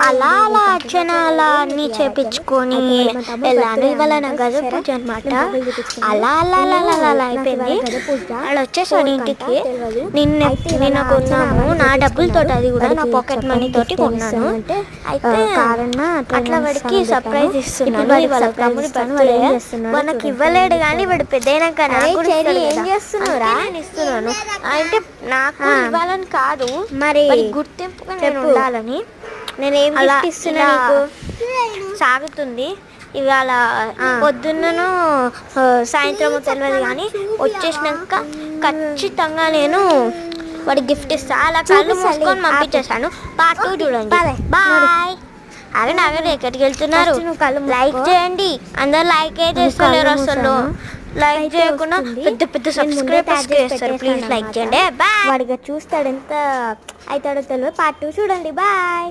అలా అలా అర్చన అలా అన్నీ చేపించుకొని వెళ్ళాను. ఇవాళ నా గజ పూజ అనమాట. అలా అలా అలా అలా అలా అయిపోయింది. అలా వచ్చేసాడు ఇంటికి. నిన్న కొన్నాము నా డబ్బులతో, అది కూడా నా పాకెట్ మనీ తోటి కొన్నాను. అయితే అట్లా వాడికి సర్ప్రైజ్ ఇస్తున్నాను. ఇవాళ తమ్ముడి బర్త్డే. మనకి ఇవ్వలేడు కానీ వాడు పెద్దయినాక నాకు ఏం చేస్తున్నారా ఇస్తున్నాను. అంటే నాకు ఇవ్వాలని కాదు, మరి గుర్తింపుగా నేను ఉండాలని. నేనేం ఇస్తున్నా నీకు సాగుతుంది. ఇవాళ పొద్దున్నను సాయంత్రం తెలియదు కానీ వచ్చేసినాక ఖచ్చితంగా నేను వాడి గిఫ్ట్ ఇస్తా. అలా కళ్ళు మూసుకొని పంపించేసాను. పార్ట్ 2 చూడండి. బాయ్. అగండి ఎక్కడికి వెళ్తున్నారు? లైక్ చేయండి. అందరు లైక్ చేస్తున్నారు. అసలు లైక్ చేయకుండా పెద్ద పెద్ద సబ్స్క్రైబర్స్ చేస్తారు. ప్లీజ్ లైక్ చేయండి. బాయ్. వాడిగా చూస్తాడు, ఎంత అవుతాడో తెలియదు. పార్ట్ 2 చూడండి. బాయ్.